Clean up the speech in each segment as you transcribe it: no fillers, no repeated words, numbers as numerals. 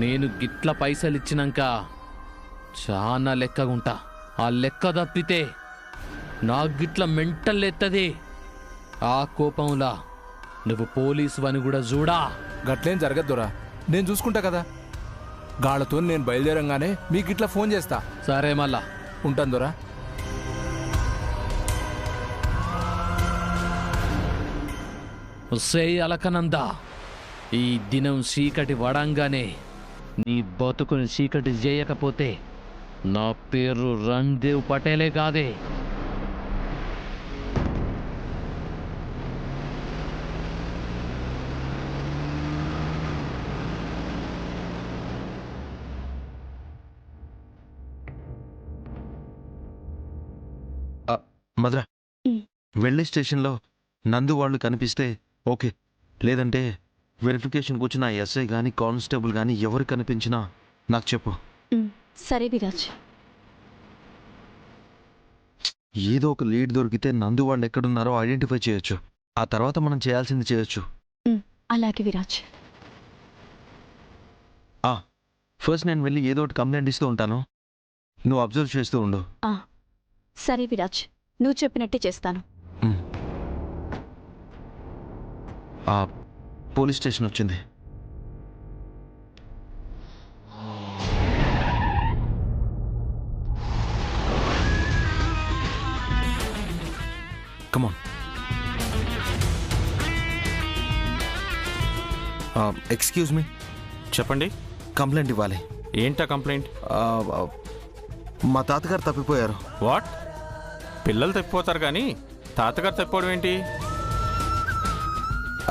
నేను గిట్ల పైసలు ఇచ్చినాక చాలా లెక్కగుంటా. ఆ లెక్క తప్పితే నా గిట్ల మెంటల్ ఎత్తది. ఆ కోపంలా నువ్వు పోలీసు అని కూడా చూడా. గట్లేం జరగద్దురా, నేను చూసుకుంటా కదా. గాళ్ళతో నేను బయలుదేరంగానే మీకు ఇట్లా ఫోన్ చేస్తా. సరే మళ్ళా ఉంటాను దొరా. ఒసేయ్ అలకనంద, ఈ దినం చీకటి వడంగానే నీ బతుకుని చీకటి చేయకపోతే నా పేరు రణ్దేవ్ పటేలే కాదే. మధుర, వెళ్ళే స్టేషన్లో నందు వాళ్ళు కనిపిస్తే ఓకే, లేదంటే వెరిఫికేషన్కి వచ్చిన ఎస్ఐ కానీ కానిస్టేబుల్ కానీ ఎవరు కనిపించినా నాకు చెప్పు. సరే విరాజ్. ఏదో ఒక లీడ్ దొరికితే నందు వాళ్ళు ఎక్కడున్నారో ఐడెంటిఫై చేయొచ్చు. ఆ తర్వాత మనం చేయాల్సింది చేయొచ్చు. అలాగే విరాజ్. ఫస్ట్ నేను వెళ్ళి ఏదో ఒకటి కంప్లైంట్ ఇస్తూ ఉంటాను, నువ్వు అబ్జర్వ్ చేస్తూ ఉండు. సరే విరాజ్, నువ్వు చెప్పినట్టే చేస్తాను. పోలీస్ స్టేషన్ వచ్చింది. కమాన్. Excuse me. చెప్పండి. కంప్లైంట్ ఇవ్వాలి. ఏంటా కంప్లైంట్? మా తాతగారు తప్పిపోయారు. వాట్? పిల్లలు తప్పిపోతారు కానీ తాతగారు తప్పిపోవడం ఏంటి?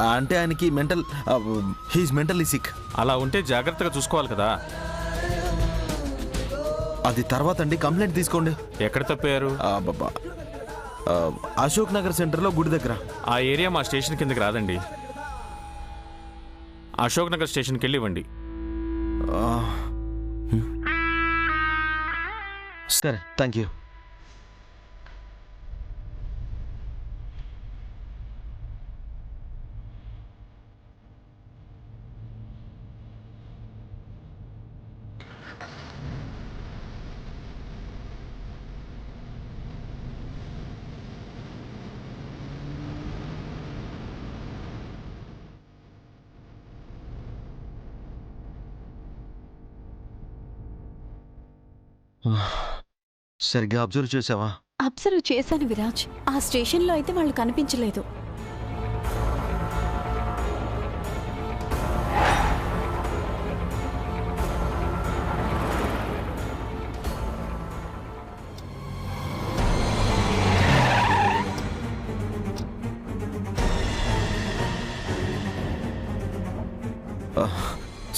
అంటే ఆయనకి హీఈస్ మెంటల్లీ సిక్. అలా ఉంటే జాగ్రత్తగా చూసుకోవాలి కదా. అది తర్వాత అండి, కంప్లైంట్ తీసుకోండి. ఎక్కడ తప్పారు? అశోక్ నగర్ సెంటర్లో గుడి దగ్గర. ఆ ఏరియా మా స్టేషన్ కిందకి రాదండి. అశోక్ నగర్ స్టేషన్కి వెళ్ళి ఇవ్వండి. సరే, థ్యాంక్ యూ. సరిగ్గా అబ్జర్వ్ చేసావా? అబ్జర్వ్ చేశాను విరాజ్. ఆ స్టేషన్లో అయితే వాళ్ళు కనిపించలేదు.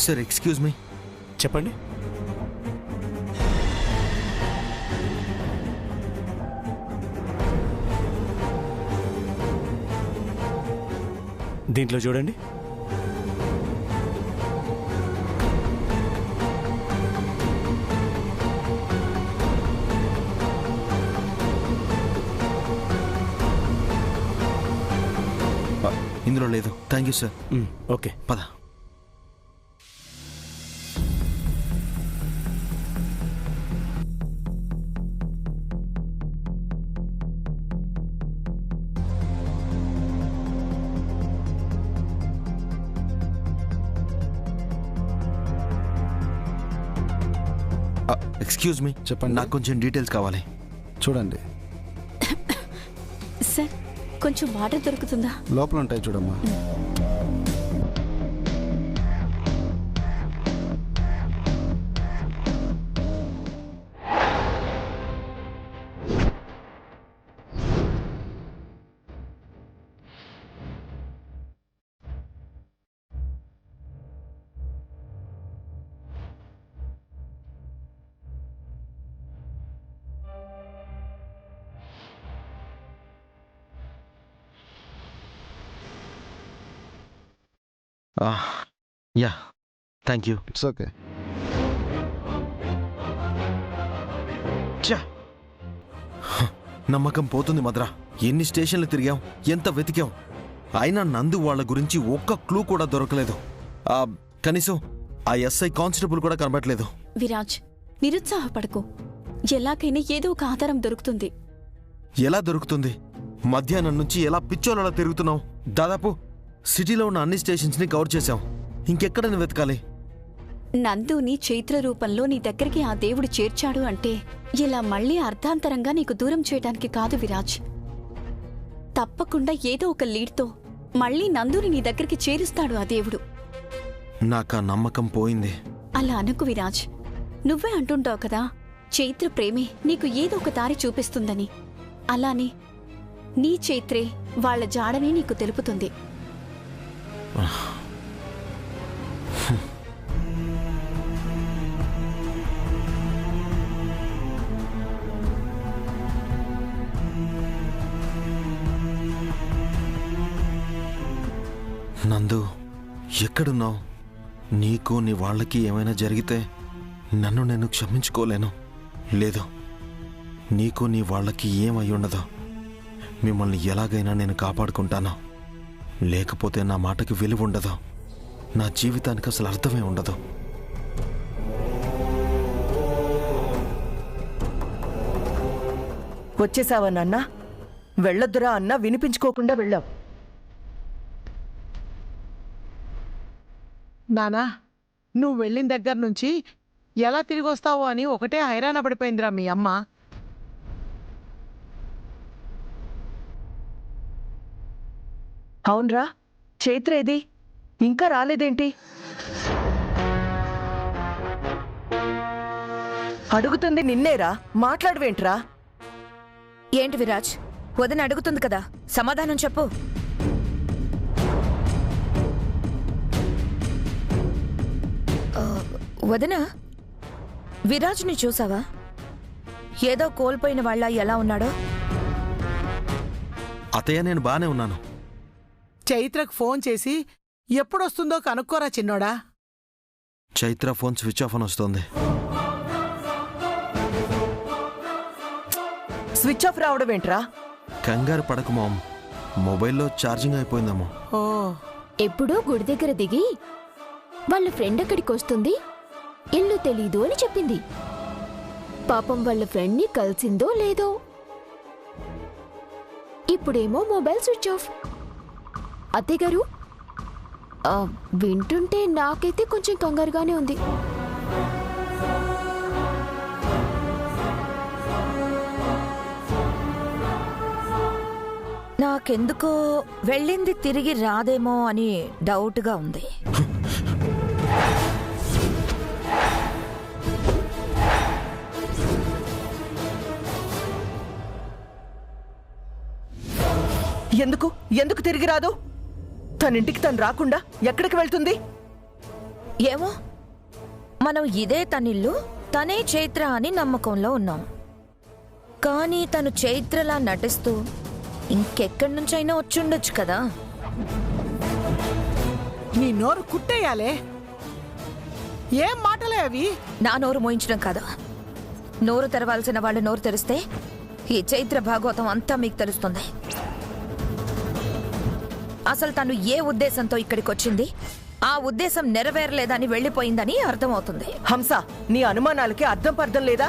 Sir, excuse me. చెప్పండి. దీంట్లో చూడండి. ఇందులో లేదు. Thank you sir. ఓకే, పద. Excuse me. చెప్పండి. నాకు కొంచెం డీటెయిల్స్ కావాలి. చూడండి. సార్, కొంచెం వాటర్ దొరుకుతుందా? లోపల ఉంటాయి చూడమ్మా. Yeah, thank you. It's okay. నమ్మకం పోతుంది మద్రా. ఎన్ని స్టేషన్లు తిరిగాం, ఎంత వెతికాం, అయినా నందు వాళ్ళ గురించి ఒక్క క్లూ కూడా దొరకలేదు. కనీసం ఆ ఎస్ఐ కానిస్టేబుల్ కూడా కనబడట్లేదు. విరాజ్, నిరుత్సాహపడకు. ఎలాగైనా ఏదో ఒక ఆధారం దొరుకుతుంది. ఎలా దొరుకుతుంది? మధ్యాహ్నం నుంచి ఎలా పిచ్చోళ్ళలా తిరుగుతున్నావు? దాదాపు సిటీలో ఉన్న అన్ని స్టేషన్స్ని కవర్ చేశాం. ఇంకెక్కడని వెతకాలి? నందుని చైత్ర రూపంలో నీ దగ్గరికి ఆ దేవుడు చేర్చాడు అంటే ఇలా మళ్ళీ అర్ధాంతరంగా నీకు దూరం చేయడానికి కాదు విరాజ్. తప్పకుండా ఏదో ఒక లీడ్తో మళ్ళీ నందుని నీ దగ్గరికి చేరుస్తాడు ఆ దేవుడు. నాకా నమ్మకం పోయింది. అలా అనకు విరాజ్. నువ్వే అంటుంటావు కదా, చైత్ర ప్రేమే నీకు ఏదో ఒక దారి చూపిస్తుందని. అలానే నీ చైత్రే వాళ్ల జాడని నీకు తెలుపుతుంది. నందు, ఎక్కడున్నావు? నీకు నీ వాళ్ళకి ఏమైనా జరిగితే నన్ను నేను క్షమించుకోలేను. లేదు, నీకు నీ వాళ్ళకి ఏమై ఉండదు. మిమ్మల్ని ఎలాగైనా నేను కాపాడుకుంటాను. లేకపోతే నా మాటకి విలువ ఉండదు. నా జీవితానికి అసలు అర్థమే ఉండదు. వచ్చేసావా నాన్న? వెళ్ళొద్దురా అన్నా వినిపించుకోకుండా వెళ్ళావు. నానా, నువ్వు వెళ్ళిన దగ్గర నుంచి ఎలా తిరిగి వస్తావో అని ఒకటే హైరాణ పడిపోయిందిరా మీ అమ్మ. అవునరా, చైత్ర ఏది? ఇంకా రాలేదేంటి? అడుగుతుంది నిన్నేరా, మాట్లాడవేంట్రా? ఏంటి విరాజ్, వదిన అడుగుతుంది కదా, సమాధానం చెప్పు. వదిన, విరాజ్ని చూసావా? ఏదో కోల్పోయిన వాళ్ళ ఎలా ఉన్నాడో. అతయ్య, నేను బానే ఉన్నాను. చైత్రకు ఫోన్ చేసి ఎప్పుడొస్తుందో కనుక్కోరా చిన్నోడా. చైత్ర ఫోన్ స్విచ్ ఆఫ్ అని వస్తుంది. స్విచ్ ఆఫ్ రావడం ఏంట్రా? కంగారు పడకు మామ్, మొబైల్లో ఛార్జింగ్ అయిపోయిందేమో. ఓ, ఎప్పుడూ గుడి దగ్గర దిగి వాళ్ళ ఫ్రెండ్ అక్కడికి వస్తుంది, ఇల్లు తెలీదు అని చెప్పింది. పాపం వాళ్ళ ఫ్రెండ్ని కలిసిందో లేదో. ఇప్పుడేమో మొబైల్ స్విచ్ ఆఫ్. అత్తయ్యగారు, వింటుంటే నాకైతే కొంచెం కంగారుగానే ఉంది. నాకెందుకో వెళ్ళింది తిరిగి రాదేమో అని డౌట్గా ఉంది. ఎందుకు ఎందుకు తిరిగి రాదు? తనింటికి తను రాకుండా ఎక్కడికి వెళ్తుంది? ఏమో, మనం ఇదే తనిల్లు, తనే చైత్ర అని నమ్మకంలో ఉన్నాం. కానీ తను చైత్రలా నటిస్తూ ఇంకెక్కడి నుంచైనా వచ్చుండొచ్చు కదా. నీ నోరు కుట్టేయాలే. ఏం మాటలే అవి? నా నోరు మోయించడం కాదు. నోరు తెరవాల్సిన వాళ్ళు నోరు తెరిస్తే ఈ చైత్ర భాగవతం అంతా మీకు తెలుస్తుంది. అసలు తను ఏ ఉద్దేశంతో ఇక్కడికి వచ్చింది, ఆ ఉద్దేశం నెరవేరలేదని వెళ్ళిపోయిందని అర్థమవుతుంది. హంస, నీ అనుమానాలకి అర్థం పర్థం లేదా?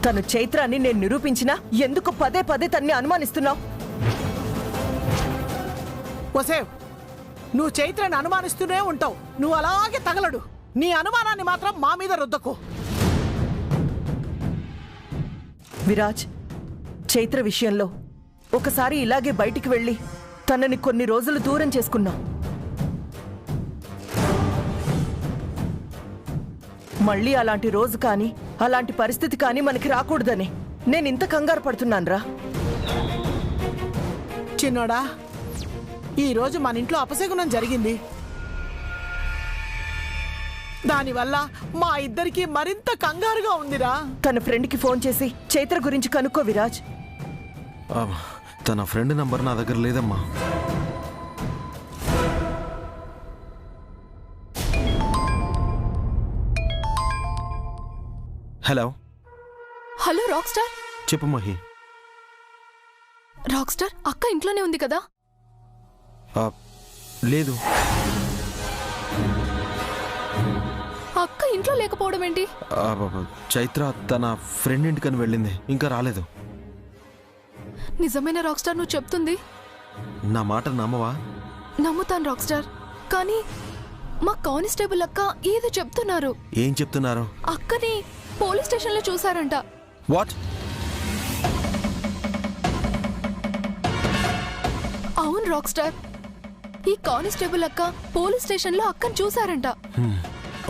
తను చైత్ర అని నేను నిరూపించినా ఎందుకు పదే పదే తన్ని అనుమానిస్తున్నావు? ఒసేవ్, నువ్వు చైత్రని అనుమానిస్తూనే ఉంటావు. నువ్వు అలాగే తగలడు. నీ అనుమానాన్ని మాత్రం మా మీద రుద్దకు. విరాజ్, చైత్ర విషయంలో ఒకసారి ఇలాగే బయటికి వెళ్ళి తనని కొన్ని రోజులు దూరం చేసుకున్నాం. మళ్ళీ అలాంటి రోజు కానీ అలాంటి పరిస్థితి కానీ మనకి రాకూడదని నేను ఇంత కంగారు పడుతున్నానురా. చిన్నోడా, ఈరోజు మన ఇంట్లో అపశకునం జరిగింది. దానివల్ల మా ఇద్దరికి మరింత కంగారుగా ఉందిరా. తన ఫ్రెండ్కి ఫోన్ చేసి చైత్ర గురించి కనుక్కో విరాజ్. తన ఫ్రెండ్ నంబర్ నా దగ్గర లేదమ్మా. Hello hello rock star. చెప్పు మహి. రాక్ స్టార్, అక్క ఇంట్లోనే ఉంది కదా? లేదు. అక్క ఇంట్లో లేకపోవడం ఏంటి? చైత్ర తన ఫ్రెండ్ ఇంటికని వెళ్ళింది, ఇంకా రాలేదు. నిజమైన రాక్ స్టార్ నువ్వు చెప్తుంది? నా మాట నమ్మవా? నమ్ముతాను రాక్ స్టార్, కానీ మా కానిస్టేబుల్ అక్క ఏదో చెప్తున్నారు. ఏం చెప్తున్నారు? అక్కని పోలీస్ స్టేషన్ లో చూసారంట. వాట్? అవును రాక్ స్టార్, ఈ కానిస్టేబుల్ అక్క పోలీస్ స్టేషన్ లో అక్కని చూసారంట.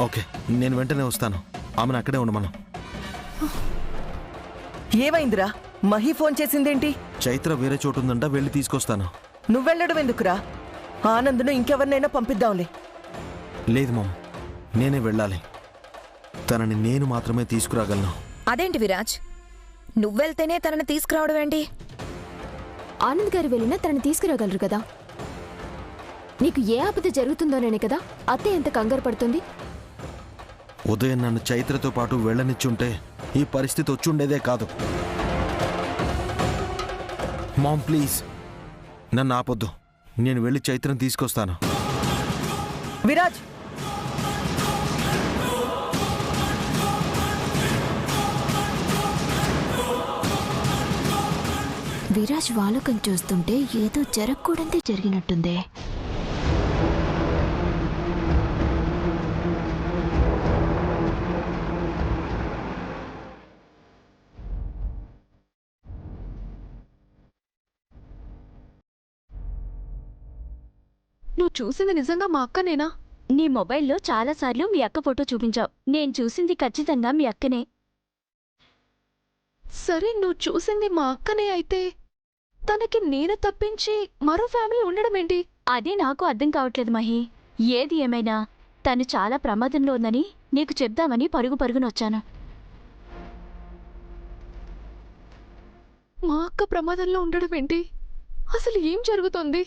ఓకే, నేను వెంటనే వస్తాను. ఆమెను అక్కడే ఉండమను. ఏమైందిరా? మహి ఫోన్ చేసిందేంటి? చైత్ర వేరే చోటు ఉందంట, వెళ్ళి తీసుకొస్తాను. నువ్వెళ్ళడం ఎందుకురా? ఆనంద్ను ఇంకెవరినైనా పంపిద్దాంలే. లేదు మామ్, నేనే వెళ్ళాలి. తనని నేను మాత్రమే తీసుకురాగలను. అదేంటి విరాజ్, నువ్వెళ్తేనే తనని తీసుకురావడం ఏంటి? ఆనంద్ గారు వెళ్ళినా తనని తీసుకురాగలరు కదా. నీకు ఏ ఆపద జరుగుతుందోనే కదా అత్తే ఎంత కంగారు పడుతుంది. ఉదయం నన్ను చైత్రతో పాటు వెళ్ళనిచ్చుంటే ఈ పరిస్థితి వచ్చుండేదే కాదు. మామ్ ప్లీజ్, నన్ను ఆపొద్దు. నేను వెళ్ళి చైత్రను తీసుకొస్తాను. విరాజ్, విరాజ్ వాలకం చూస్తుంటే ఏదో జరగకూడదే జరిగినట్టుందే. నువ్వు చూసింది నిజంగా మా అక్కనేనా? నీ మొబైల్లో చాలాసార్లు మీ అక్క ఫోటో చూపించావు. నేను చూసింది ఖచ్చితంగా మీ అక్కనే. సరే, నువ్వు చూసింది మా అక్కనే అయితే తనకి నేను తప్పించి మరో ఫ్యామిలీ ఉండడం ఏంటి? అదే నాకు అర్థం కావట్లేదు మహి. ఏది ఏమైనా తను చాలా ప్రమాదంలో ఉందని నీకు చెప్దామని పరుగునొచ్చాను. మా అక్క ప్రమాదంలో ఉండడం ఏంటి? అసలు ఏం జరుగుతోంది?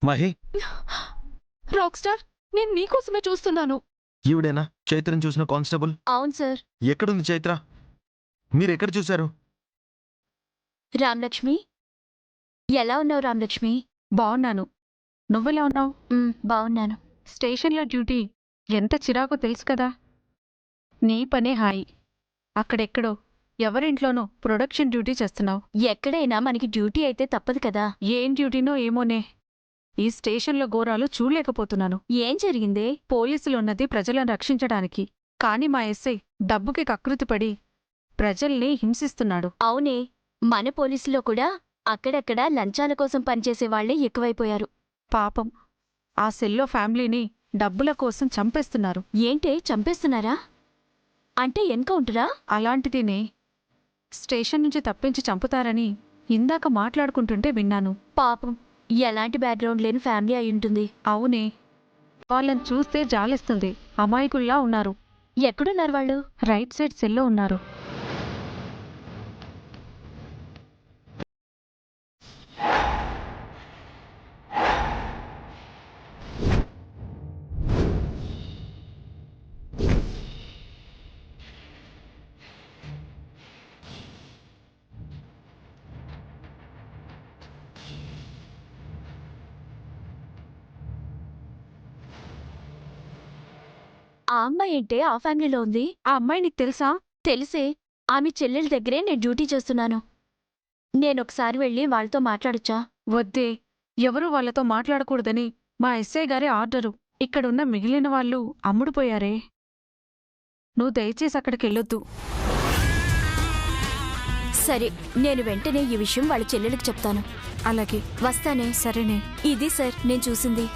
మహి, రాక్ స్టార్, నేను నీకోసమే చూస్తున్నాను. ఈవిడేనా చైత్రను చూసిన కానిస్టేబుల్? అవును సార్. ఎక్కడుంది చైత్ర? మీరెక్కడ చూశారు? రామలక్ష్మి, ఎలా ఉన్నావు రామలక్ష్మి? బాగున్నాను. నువ్వెలా ఉన్నావు? బాగున్నాను. స్టేషన్లో డ్యూటీ ఎంత చిరాకో తెలుసు కదా. నీ పనే హాయి. అక్కడెక్కడో ఎవరింట్లోనో ప్రొడక్షన్ డ్యూటీ చేస్తున్నావు. ఎక్కడైనా మనకి డ్యూటీ అయితే తప్పదు కదా. ఏం డ్యూటీనో ఏమోనే, ఈ స్టేషన్లో ఘోరాలు చూడలేకపోతున్నాను. ఏం జరిగిందే? పోలీసులున్నది ప్రజలను రక్షించడానికి, కానీ మా ఎస్ఐ డబ్బుకి కకృతిపడి ప్రజల్ని హింసిస్తున్నాడు. అవునే, మన పోలీసులో కూడా అక్కడక్కడ లంచాల కోసం పనిచేసే వాళ్లే ఎక్కువైపోయారు. పాపం, ఆ సెల్లో ఫ్యామిలీని డబ్బుల కోసం చంపేస్తున్నారు. ఏంటే చంపేస్తున్నారా? అంటే ఎన్కౌంటరా? అలాంటిదినే. స్టేషన్ నుంచి తప్పించి చంపుతారని ఇందాక మాట్లాడుకుంటుంటే విన్నాను. పాపం, ఎలాంటి బ్యాక్గ్రౌండ్ లేని ఫ్యామిలీ అయి ఉంటుంది. అవునే, వాళ్ళని చూస్తే జాలేస్తుంది. అమాయకుల్లా ఉన్నారు. ఎక్కడున్నారు వాళ్ళు? రైట్ సైడ్ సెల్లో ఉన్నారు. ఆ అమ్మాయి ఏంటే ఆ ఫ్యామిలీలో ఉంది? ఆ అమ్మాయి నీకు తెలుసా? తెలిసే, ఆమె చెల్లెల దగ్గరే నేను డ్యూటీ చేస్తున్నాను. నేనొకసారి వెళ్ళి వాళ్ళతో మాట్లాడొచ్చా? వద్దే, ఎవరూ వాళ్ళతో మాట్లాడకూడదని మా ఎస్ఐ గారే ఆర్డరు. ఇక్కడున్న మిగిలిన వాళ్ళు అమ్ముడుపోయారే. నువ్వు దయచేసి అక్కడికెళ్ళొద్దు. సరే, నేను వెంటనే ఈ విషయం వాళ్ళ చెల్లెలకు చెప్తాను. అలాగే, వస్తానే. సరేనే. ఇది సార్ నేను చూసింది.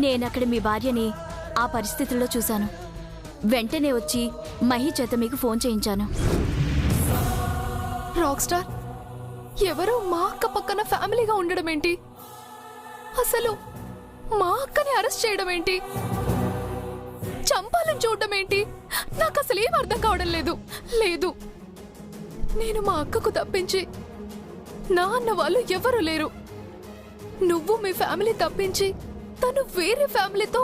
నేనక్కడ మీ భార్యని ఆ పరిస్థితుల్లో చూశాను. వెంటనే వచ్చి మహి చేత మీకు ఫోన్ చేయించాను. రాక్ స్టార్, ఎవరో మా అక్క పక్కన ఫ్యామిలీగా ఉండడం ఏంటి? అసలు మా అక్కని అరెస్ట్ చేయడం ఏంటి? చంపాలని చూడడం ఏంటి? నాకు అసలు ఏం అర్థం కావడం లేదు. లేదు, నేను మా అక్కకు తప్పించి నా అన్న వాళ్ళు ఎవరూ లేరు. నువ్వు మీ ఫ్యామిలీ తప్పించి తను వేరే ఫ్యామిలీతో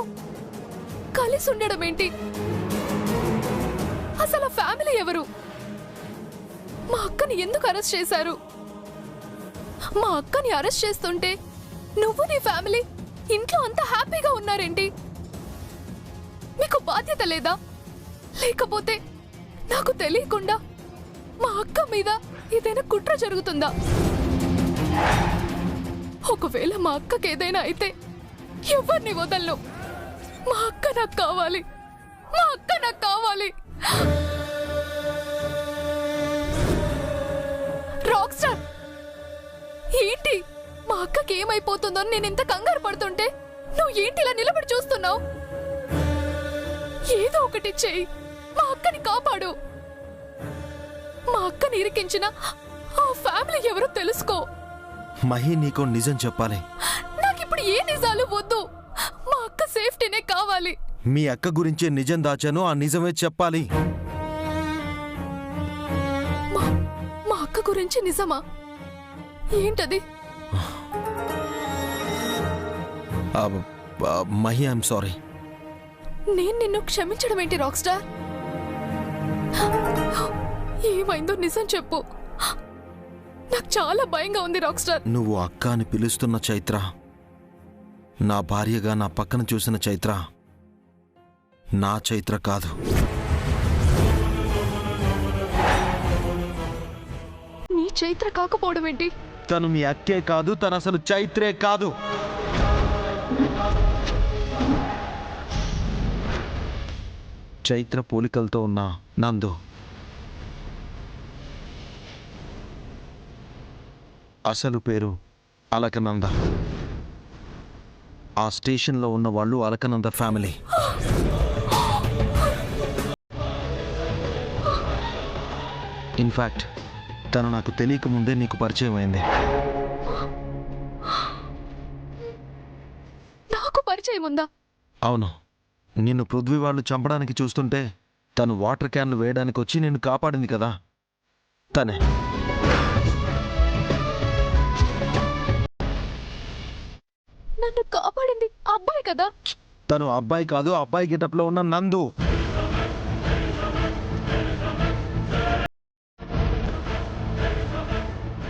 కలిసి ఉండడం ఏంటి? అసలు ఆ ఫ్యామిలీ ఎవరు? మా అక్కని ఎందుకు అరెస్ట్ చేశారు? మా అక్కని అరెస్ట్ చేస్తుంటే నువ్వు నీ ఫ్యామిలీ ఇంట్లో అంతా హ్యాపీగా ఉన్నారేంటి? మీకు బాధ్యత లేదా? లేకపోతే నాకు తెలియకుండా మా అక్క మీద ఏదైనా కుట్ర జరుగుతుందా? ఒకవేళ మా అక్కకి ఏదైనా అయితే ఎవరిని వదలను. మా అక్క నాకు కావాలి, మా అక్క నాకు కావాలి. రాక్ స్టార్, ఏంటి మా అక్కకి ఏమైపోతుందో నేను ఇంత కంగారు పడుతుంటే నువ్వు ఏంటి ఇలా నిలబడి చూస్తున్నావు? ఏదో ఒకటి చెయ్యి, మా అక్కని కాపాడు. మా అక్కని ఇరికించిన ఆ ఫ్యామిలీ ఎవరో తెలుసుకో. మహి, నీకో నిజం చెప్పాలి. నాకిప్పుడు ఏ నిజాలు వద్దు, మా అక్క సేఫ్టీనే కావాలి. మీ అక్క గురించే నిజం దాచాను, ఆ నిజమే చెప్పాలి. మా అక్క గురించి నిజమా? ఏంటది? Mahi, I'm sorry. నేను నిన్ను క్షమించడం ఏంటి రాక్ స్టార్? ఏమైందో నిజం చెప్పు. నాకు చాలా భయంగా ఉంది రాక్ స్టార్. నువ్వు అక్క అని పిలుస్తున్న చైత్ర, నా భార్యగా నా పక్కన చూసిన చైత్ర నా చైత్ర కాదు. నీ చైత్ర కాకపోవడం ఏంటి? తను మీ అక్కే కాదు, తను అసలు చైత్రే కాదు. చైత్ర పోలికలతో ఉన్న నందు అసలు పేరు అలకనంద. ఆ స్టేషన్లో ఉన్న వాళ్ళు అలకనంద ఫ్యామిలీ. ఇన్ఫ్యాక్ట్ తను నాకు తెలియక ముందే నీకు పరిచయం అయింది. నాకు పరిచయం ఉందా? అవును, నిన్ను పృథ్వీ వాళ్ళు చంపడానికి చూస్తుంటే తను వాటర్ క్యాన్లు వేయడానికి వచ్చి నిన్ను కాపాడింది కదా, తనే. నన్ను కాపాడింది అబ్బాయి కదా? తను అబ్బాయి కాదు, అబ్బాయి గెటప్లో ఉన్న నందు.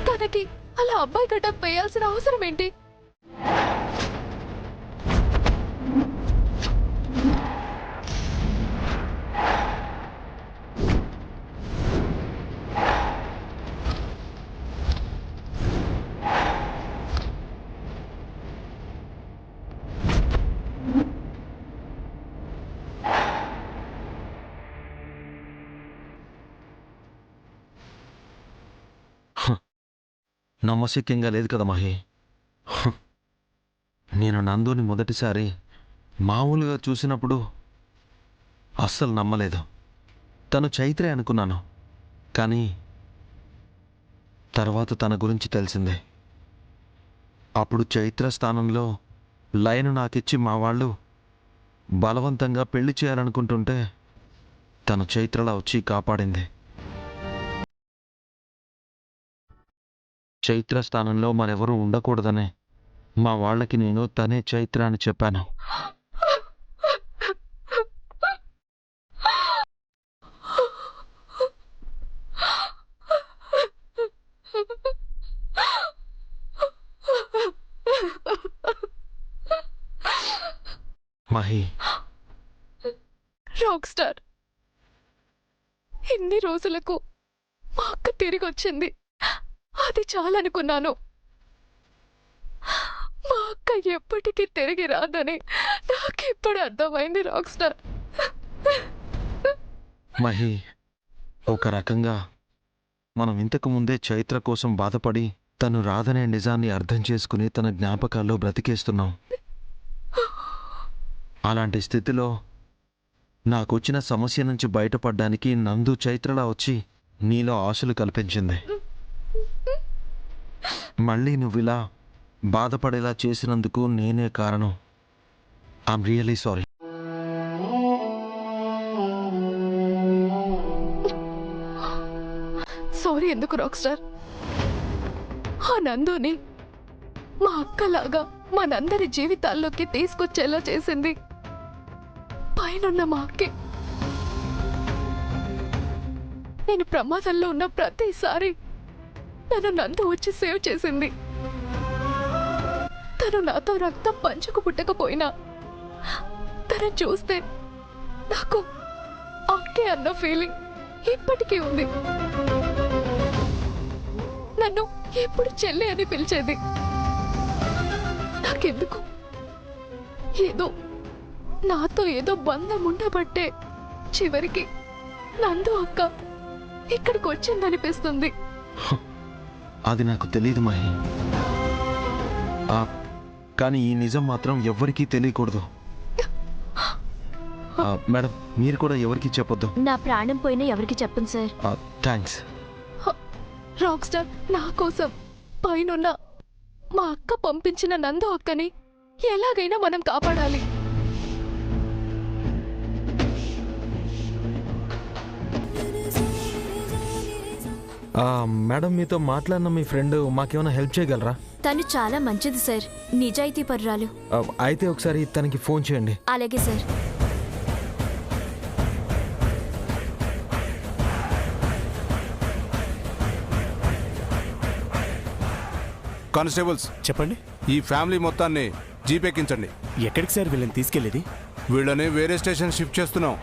తనకి అలా అబ్బాయి గడ్డప్ వేయాల్సిన అవసరం ఏంటి? నమ్మశక్యంగా లేదు కదా మహి. నేను నందుని మొదటిసారి మామూలుగా చూసినప్పుడు అస్సలు నమ్మలేదు. తను చైత్రే అనుకున్నాను, కానీ తర్వాత తన గురించి తెలిసిందే. అప్పుడు చైత్ర స్థానంలో లైన్ నాకిచ్చి మా వాళ్ళు బలవంతంగా పెళ్లి చేయాలనుకుంటుంటే తను చైత్రలా వచ్చి కాపాడింది. చైత్ర స్థానంలో మరెవరూ ఉండకూడదనే మా వాళ్ళకి నేను తనే చైత్ర అని చెప్పాను. మహి, రాక్ స్టార్, ఇన్ని రోజులకు మా అక్క తిరిగి వచ్చింది, అది చాలనుకున్నాను. మా అక్క ఎప్పటికీ తిరిగి రాదని నాకిప్పుడు అర్థమైంది రాక్ స్టార్. మహి, ఒక రకంగా మనం ఇంతకు ముందే చైత్ర కోసం బాధపడి తను రాదనే నిజాన్ని అర్థం చేసుకుని తన జ్ఞాపకాల్లో బ్రతికేస్తున్నాం. అలాంటి స్థితిలో నాకొచ్చిన సమస్య నుంచి బయటపడ్డానికి నందు చైత్రలా వచ్చి నీలో ఆశలు కల్పించింది. మళ్ళీ నువ్విలా బాధపడేలా చేసినందుకు నేనే కారణం. I'm really sorry. సారీ ఎందుకు రాక్ స్టార్? ఆ నందుని మా అక్కలాగా మనందరి జీవితాల్లోకి తీసుకొచ్చేలా చేసింది పైనున్న మా అక్కే. నేను ప్రమాదంలో ఉన్న ప్రతిసారి నన్ను నందు వచ్చి సేవ్ చేసింది. తను నాతో రక్తం పంచుకు పుట్టకపోయినా తను చూస్తే నాకు అక్కే అన్న ఫీలింగ్ ఇప్పటికీ ఉంది. నన్ను ఎప్పుడు చెల్లి అని పిలిచేది. నాకెందుకు నాతో ఏదో బంధం ఉండబట్టే చివరికి నందు అక్క ఇక్కడికి వచ్చిందనిపిస్తుంది. అది నాకు తెలియదు మాహి. కానీ ఈ నిజం మాత్రం ఎవ్వరికీ తెలియకూడదు. మేడం, మీరు కూడా ఎవరికి చెప్పొద్దు. నా ప్రాణం పోయినా ఎవరికి చెప్పను సార్. థ్యాంక్స్. రాక్ స్టార్, నా కోసం పైనున్న మా అక్క పంపించిన నందు అక్కని ఎలాగైనా మనం కాపాడాలి. మేడం, మీతో మాట్లాడిన మీ ఫ్రెండ్ మాకేమైనా హెల్ప్ చేయగలరా? తను చాలా మంచిది సార్, నిజాయితీ పర్రాలు. అయితే ఒకసారి తనకి ఫోన్ చేయండి. అలాగే సార్. కానిస్టేబుల్స్, చెప్పండి. ఈ ఫ్యామిలీ మొత్తాన్ని జీపెక్కించండి. ఎక్కడికి సార్ వీళ్ళని తీసుకెళ్ళేది? వీళ్ళని వేరే స్టేషన్ షిఫ్ట్ చేస్తున్నాం.